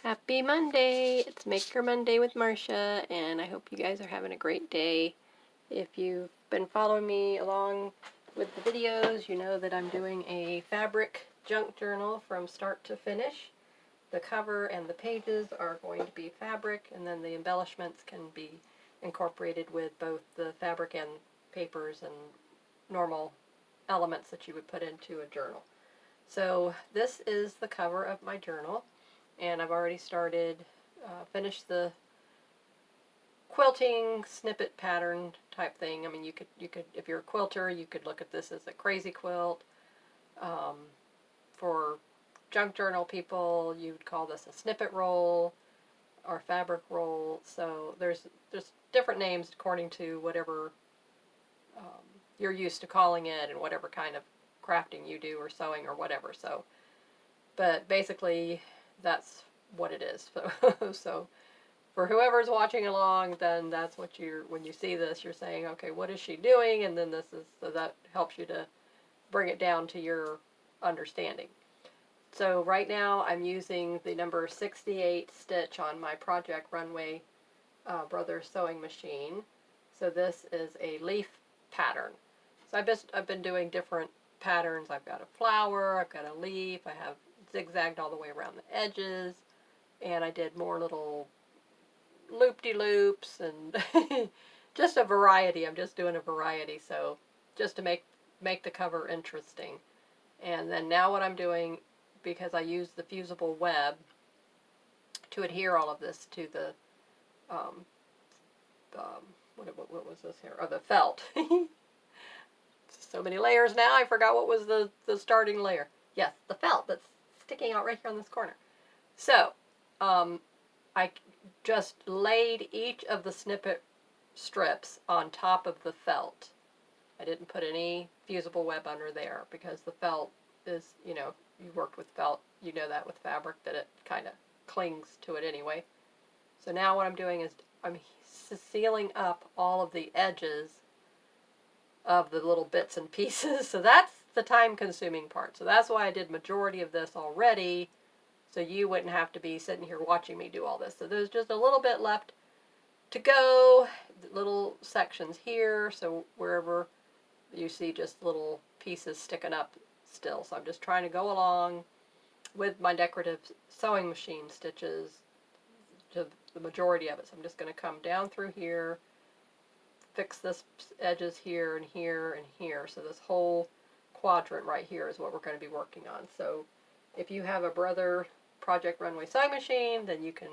Happy Monday! It's Maker Monday with Marcia, and I hope you guys are having a great day. If you've been following me along with the videos, you know that I'm doing a fabric junk journal from start to finish. The cover and the pages are going to be fabric, and then the embellishments can be incorporated with both the fabric and papers and normal elements that you would put into a journal. So this is the cover of my journal. And I've already started, finished the quilting snippet pattern type thing. I mean, you could, if you're a quilter, you could look at this as a crazy quilt. For junk journal people, you'd call this a snippet roll or fabric roll. So there's different names according to whatever you're used to calling it and whatever kind of crafting you do or sewing or whatever. So, but basically, that's what it is. So for whoever's watching along, then that's what when you see this, you're saying, okay, what is she doing? And then this is, so that helps you to bring it down to your understanding. So right now I'm using the number 68 stitch on my Project Runway Brothers sewing machine. So this is a leaf pattern. So I've been doing different patterns. I've got a flower, I've got a leaf, I have zigzagged all the way around the edges, and I did more little loop-de-loops and just a variety. I'm just doing a variety, so just to make the cover interesting. And then now what I'm doing, because I use the fusible web to adhere all of this to the what was this here? Oh, the felt. So many layers now, I forgot what was the starting layer. Yes, the felt that's sticking out right here on this corner. So, I just laid each of the snippet strips on top of the felt. I didn't put any fusible web under there because the felt is, you worked with felt, you know that with fabric that it kind of clings to it anyway. So now what I'm doing is I'm sealing up all of the edges of the little bits and pieces. So that's the time-consuming part. So that's why I did majority of this already, so you wouldn't have to be sitting here watching me do all this. So there's just a little bit left to go, little sections here, so wherever you see just little pieces sticking up still. So I'm just trying to go along with my decorative sewing machine stitches to the majority of it. So I'm just going to come down through here, fix this edges here and here and here. So this whole quadrant right here is what we're going to be working on. So if you have a Brother Project Runway sewing machine, then you can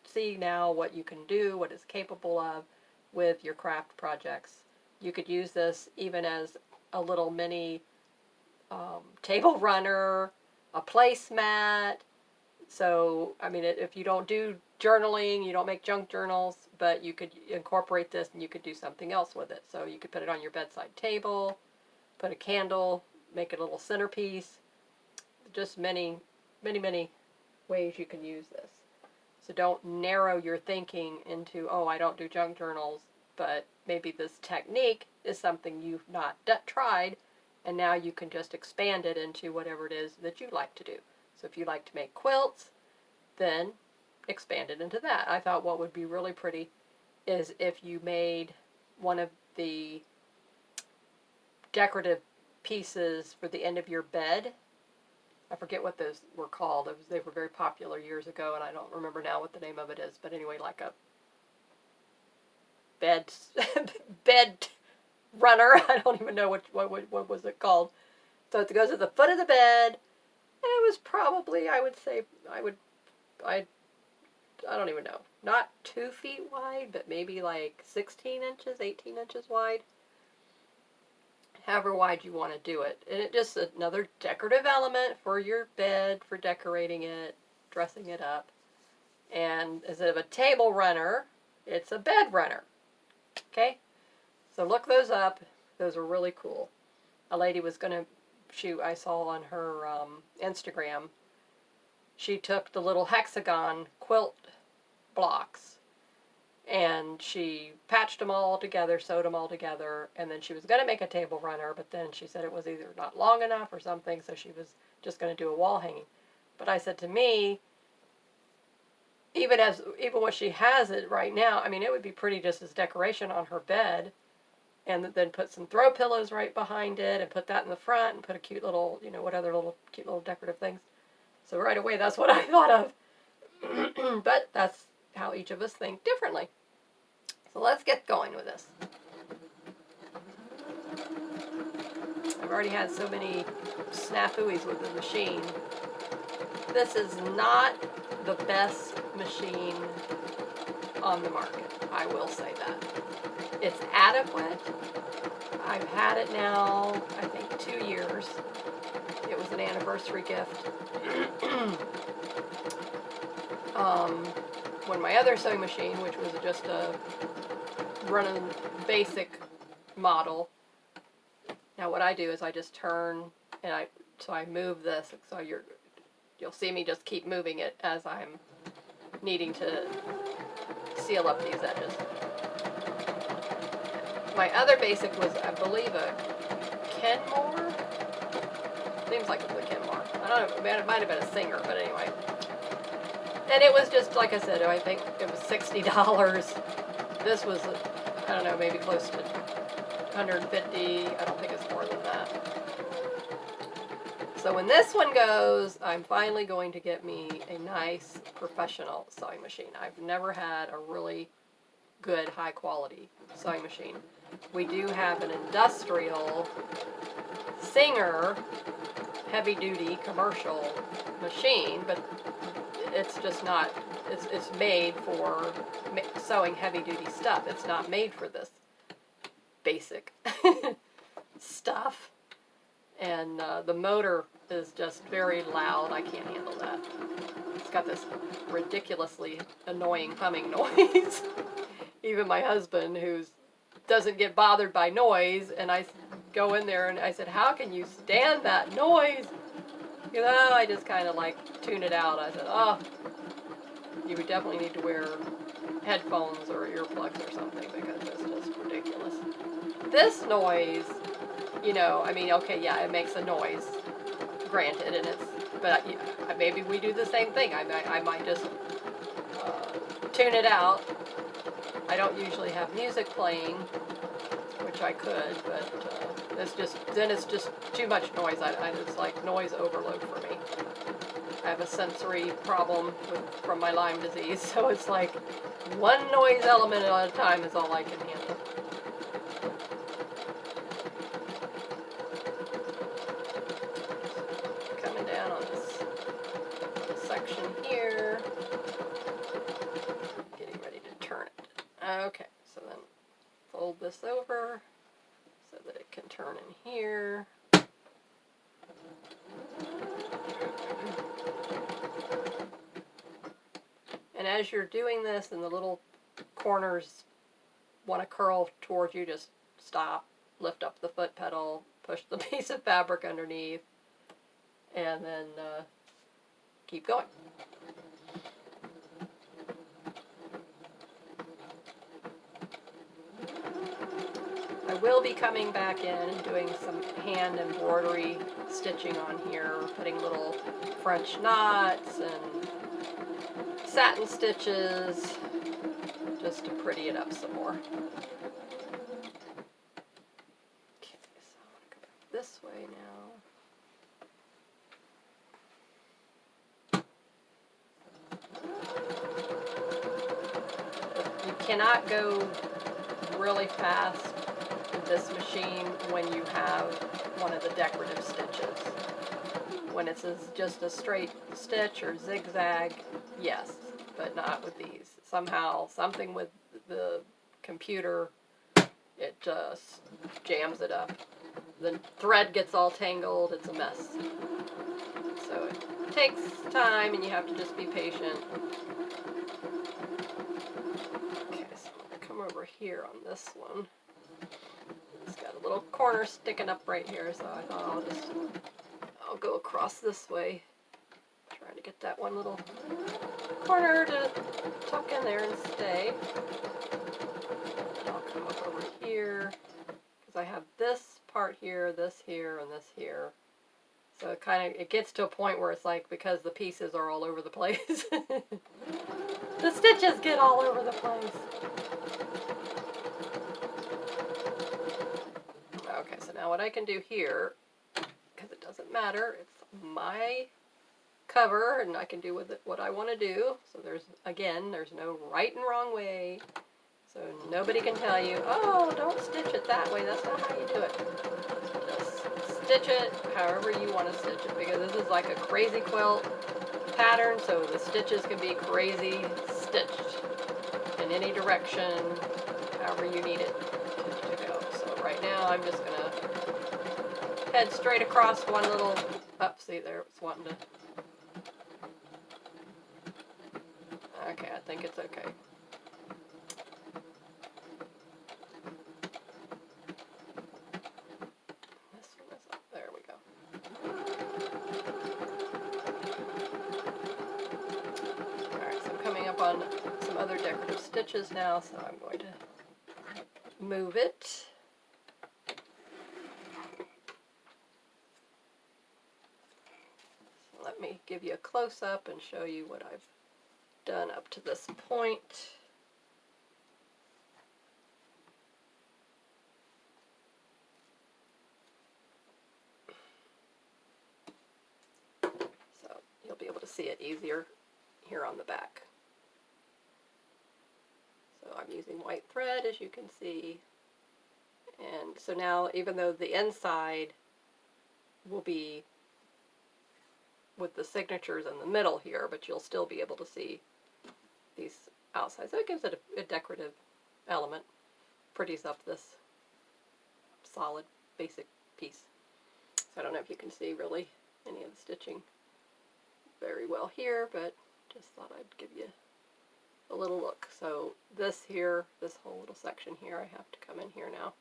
see now what you can do, what it's capable of with your craft projects. You could use this even as a little mini table runner, a placemat. So, I mean, if you don't do journaling, you don't make junk journals, but you could incorporate this and you could do something else with it. So you could put it on your bedside table, put a candle, make it a little centerpiece. Just many, many, many ways you can use this. So don't narrow your thinking into, oh, I don't do junk journals, but maybe this technique is something you've not tried, and now you can just expand it into whatever it is that you like to do. So if you like to make quilts, then expand it into that. I thought what would be really pretty is if you made one of the decorative pieces for the end of your bed. I forget what those were called. They were very popular years ago, and I don't remember now what the name of it is. But anyway, like a bed bed runner. I don't even know what was it called. So it goes at the foot of the bed, and it was probably, I would say, I don't even know, not 2 feet wide, but maybe like 16 inches, 18 inches wide. However wide you want to do it. And it just another decorative element for your bed, for decorating it, dressing it up. And instead of a table runner, it's a bed runner. Okay? So look those up. Those are really cool. A lady was going to, I saw on her Instagram, she took the little hexagon quilt blocks and she patched them all together, sewed them all together, and then she was going to make a table runner, but then she said it was either not long enough or something, so she was just going to do a wall hanging. But I said, to me, even when she has it right now, I mean, it would be pretty just as decoration on her bed, and then put some throw pillows right behind it, and put that in the front, and put a cute little, what other little cute little decorative things. So right away, that's what I thought of. But that's how each of us think differently. So let's get going with this. I've already had so many snafus with the machine. This is not the best machine on the market. I will say that. It's adequate. I've had it now, I think, 2 years. It was an anniversary gift. When my other sewing machine, which was just a running basic model, now what I do is I just turn and I move this, so you'll see me just keep moving it as I'm needing to seal up these edges. My other basic was, I believe, a Kenmore. Seems like it's a Kenmore. I don't know, it might have been a Singer, but anyway. And it was just, like I said, I think it was $60. This was, I don't know, maybe close to $150. I don't think it's more than that. So when this one goes, I'm finally going to get me a nice professional sewing machine. I've never had a really good, high quality sewing machine. We do have an industrial Singer heavy duty commercial machine, but it's just not, it's made for sewing heavy duty stuff. It's not made for this basic stuff. And the motor is just very loud. I can't handle that. It's got this ridiculously annoying humming noise. Even my husband, who doesn't get bothered by noise, and I go in there and I said, "How can you stand that noise?" I just kind of like tune it out. I said, "Oh, you would definitely need to wear headphones or earplugs or something, because it's just ridiculous." This noise, I mean, okay, yeah, it makes a noise, granted, and but maybe we do the same thing. I might just tune it out. I don't usually have music playing, which I could, but it's just too much noise. It's like noise overload for me. I have a sensory problem from my Lyme disease, so it's like one noise element at a time is all I can handle. Coming down on this section here, getting ready to turn it. Okay, so then fold this over so that it can turn in here. And as you're doing this and the little corners want to curl towards you, just stop, lift up the foot pedal, push the piece of fabric underneath, and then keep going. I will be coming back in and doing some hand embroidery stitching on here, putting little French knots and satin stitches, just to pretty it up some more. Okay, so I want to go back this way now. You cannot go really fast with this machine when you have one of the decorative stitches. When it's just a straight stitch or zigzag, yes, but not with these. Somehow, something with the computer, it just jams it up. The thread gets all tangled, it's a mess. So it takes time and you have to just be patient. Okay, so I'm going to come over here on this one. It's got a little corner sticking up right here, so I thought I'll go across this way, trying to get that one little corner to tuck in there and stay. And I'll come up over here, because I have this part here, this here, and this here. So it gets to a point where it's like, because the pieces are all over the place. The stitches get all over the place. Okay, so now what I can do here, because it doesn't matter, it's my cover and I can do with it what I want to do. So there's no right and wrong way. So nobody can tell you, oh, don't stitch it that way. That's not how you do it. Just stitch it however you want to stitch it, because this is like a crazy quilt pattern, so the stitches can be crazy stitched in any direction, however you need it to go. So right now I'm just going to head straight across one little, see there, it's wanting to, okay, I think it's okay. There we go. Alright, so I'm coming up on some other decorative stitches now, so I'm going to move it. So let me give you a close-up and show you what I've done up to this point. So you'll be able to see it easier here on the back. So I'm using white thread, as you can see. And so now, even though the inside will be with the signatures in the middle here, but you'll still be able to see these outside. So it gives it a decorative element, pretties up this solid basic piece. So I don't know if you can see really any of the stitching very well here, but just thought I'd give you a little look. So this here, this whole little section here, I have to come in here now.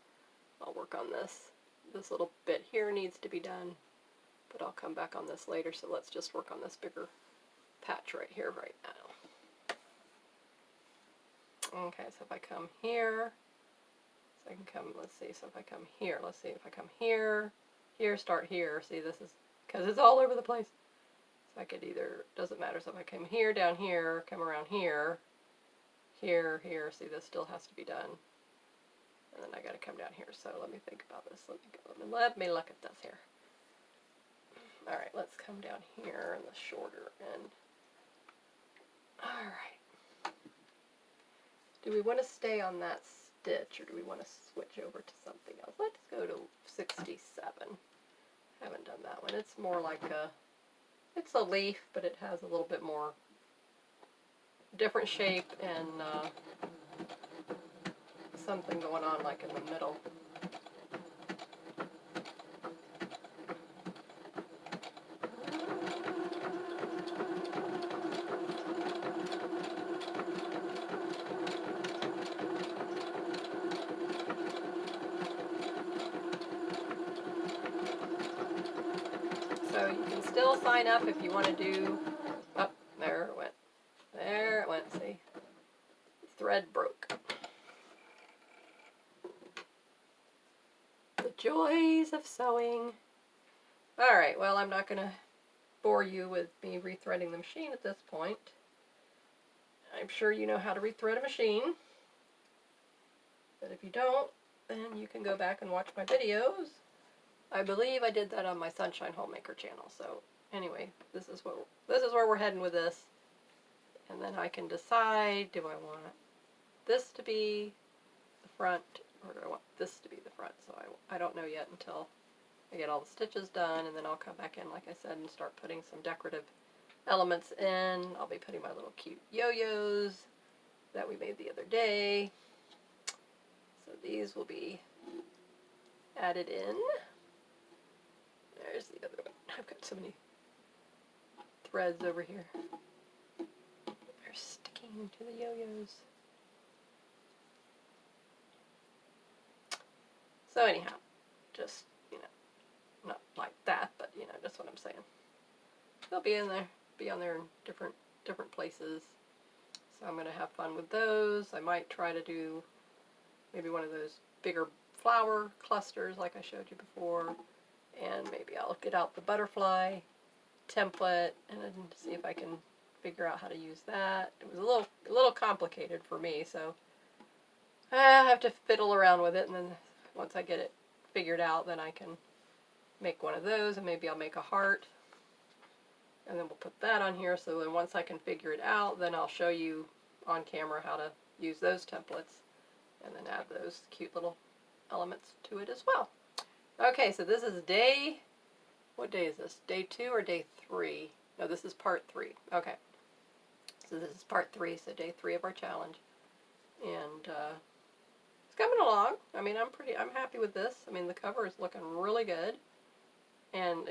I'll work on this. This little bit here needs to be done, but I'll come back on this later. So let's just work on this bigger patch right here right now. Okay, so if I come here, so I can come, let's see, so if I come here, let's see, if I come here, start here, see this is, because it's all over the place. So I could either, doesn't matter, so if I come here, down here, come around here, here, see this still has to be done. And then I got to come down here, so let me think about this. Let me look at this here. Alright, let's come down here in the shorter end. Alright. Do we want to stay on that stitch, or do we want to switch over to something else? Let's go to 67. Haven't done that one. It's more like it's a leaf, but it has a little bit more different shape and something going on like in the middle. So you can still sign up if you want to do, oh, there it went. There it went, see? Thread broke. The joys of sewing. Alright, well, I'm not going to bore you with me rethreading the machine at this point. I'm sure you know how to rethread a machine. But if you don't, then you can go back and watch my videos. I believe I did that on my Sunshine Homemaker channel. So anyway, this is where we're heading with this. And then I can decide, do I want this to be the front, or do I want this to be the front? So I don't know yet until I get all the stitches done, and then I'll come back in, like I said, and start putting some decorative elements in. I'll be putting my little cute yo-yos that we made the other day. So these will be added in. There's the other one. I've got so many threads over here. They're sticking to the yo-yos. So anyhow, just, not like that, but just what I'm saying. They'll be in there, be on there in different places. So I'm going to have fun with those. I might try to do maybe one of those bigger flower clusters like I showed you before. And maybe I'll get out the butterfly template and see if I can figure out how to use that. It was a little complicated for me, so I have to fiddle around with it, and then once I get it figured out, then I can make one of those, and maybe I'll make a heart, and then we'll put that on here. So then once I can figure it out, then I'll show you on camera how to use those templates, and then add those cute little elements to it as well. Okay, so this is what day is this? Day 2 or day 3? No, this is part 3. Okay, so this is part 3, so day 3 of our challenge, and it's coming along. I mean, I'm happy with this. I mean, the cover is looking really good, and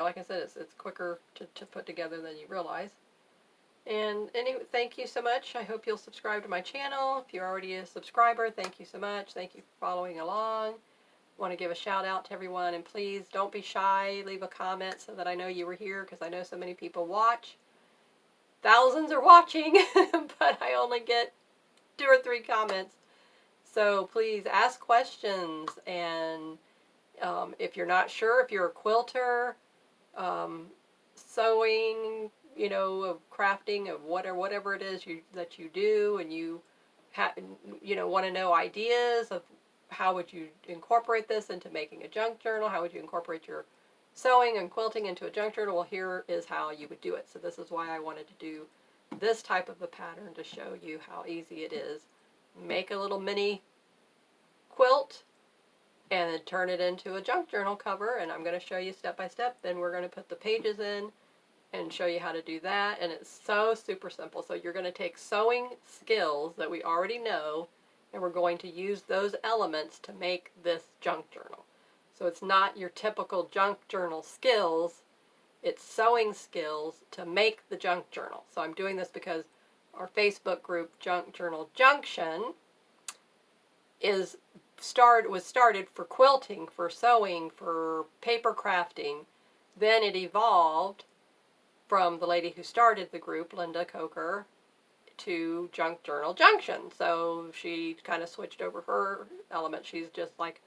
like I said, it's quicker to put together than you realize. And anyway, thank you so much. I hope you'll subscribe to my channel. If you're already a subscriber, thank you so much. Thank you for following along. Want to give a shout out to everyone, and please don't be shy. Leave a comment so that I know you were here, because I know so many people watch. Thousands are watching, but I only get 2 or 3 comments. So please ask questions, and if you're not sure, if you're a quilter, sewing, of crafting, of whatever it is that you do, and you want to know ideas of how would you incorporate this into making a junk journal, how would you incorporate your sewing and quilting into a junk journal, well, here is how you would do it. So this is why I wanted to do this type of a pattern, to show you how easy it is. Make a little mini quilt and then turn it into a junk journal cover, and I'm going to show you step by step. Then we're going to put the pages in and show you how to do that, and it's so super simple. So you're going to take sewing skills that we already know, and we're going to use those elements to make this junk journal. So it's not your typical junk journal skills, it's sewing skills to make the junk journal. So I'm doing this because our Facebook group, Junk Journal Junction, was started for quilting, for sewing, for paper crafting. Then it evolved from the lady who started the group, Linda Coker, to Junk Journal Junction. So she kind of switched over her element. She's just like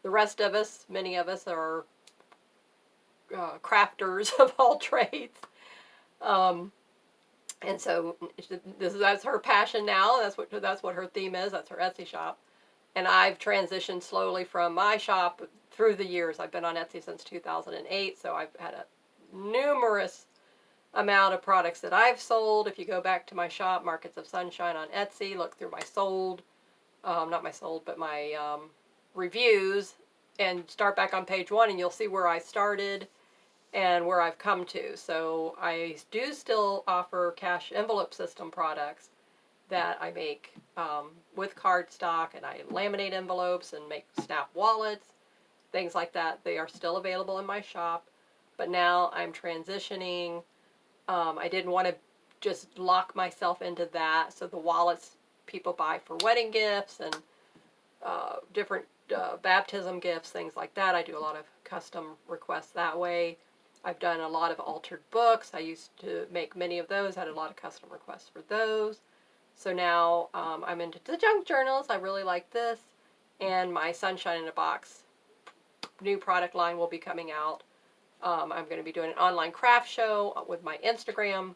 the rest of us. Many of us are crafters of all trades. And so that's her passion now. That's what her theme is. That's her Etsy shop. And I've transitioned slowly from my shop through the years. I've been on Etsy since 2008, so I've had a numerous amount of products that I've sold. If you go back to my shop, Markets of Sunshine on Etsy, look through my my reviews, and start back on page 1, and you'll see where I started and where I've come to. So I do still offer cash envelope system products that I make with cardstock, and I laminate envelopes and make snap wallets, things like that. They are still available in my shop, but now I'm transitioning. I didn't want to just lock myself into that. So the wallets people buy for wedding gifts and different baptism gifts, things like that. I do a lot of custom requests that way. I've done a lot of altered books. I used to make many of those. I had a lot of custom requests for those. So now I'm into the junk journals. I really like this. And my Sunshine in a Box new product line will be coming out. I'm going to be doing an online craft show with my Instagram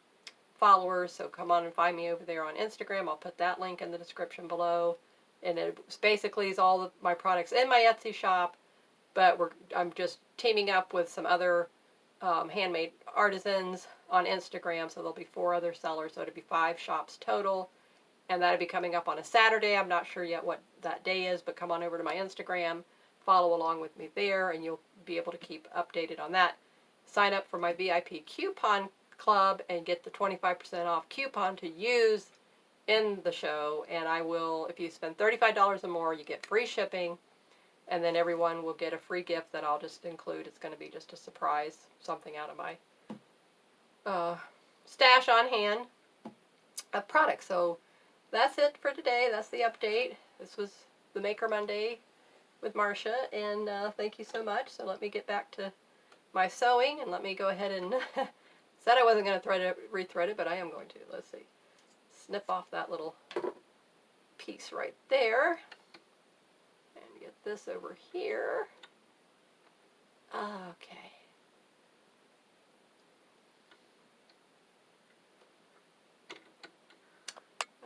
followers, so come on and find me over there on Instagram. I'll put that link in the description below. And it basically is all of my products in my Etsy shop, but I'm just teaming up with some other handmade artisans on Instagram, so there'll be 4 other sellers, so it'll be 5 shops total. And that'll be coming up on a Saturday. I'm not sure yet what that day is, but come on over to my Instagram, follow along with me there, and you'll be able to keep updated on that. Sign up for my VIP coupon club and get the 25% off coupon to use in the show. And I will, if you spend $35 or more, you get free shipping, and then everyone will get a free gift that I'll just include. It's going to be just a surprise, something out of my stash on hand of products. So that's it for today. That's the update. This was the Maker Monday with Marcia, and thank you so much. So let me get back to my sewing, and let me go ahead and said I wasn't going to rethread it, but I am going to. Let's see. Snip off that little piece right there, and get this over here. Okay.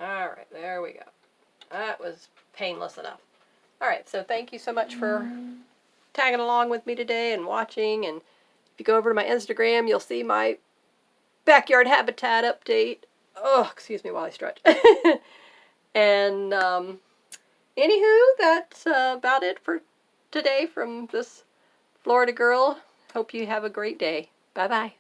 Alright, there we go. That was painless enough. Alright, so thank you so much for tagging along with me today and watching. And if you go over to my Instagram, you'll see my backyard habitat update. Oh, excuse me while I stretch. And anywho, that's about it for today from this Florida girl. Hope you have a great day. Bye-bye.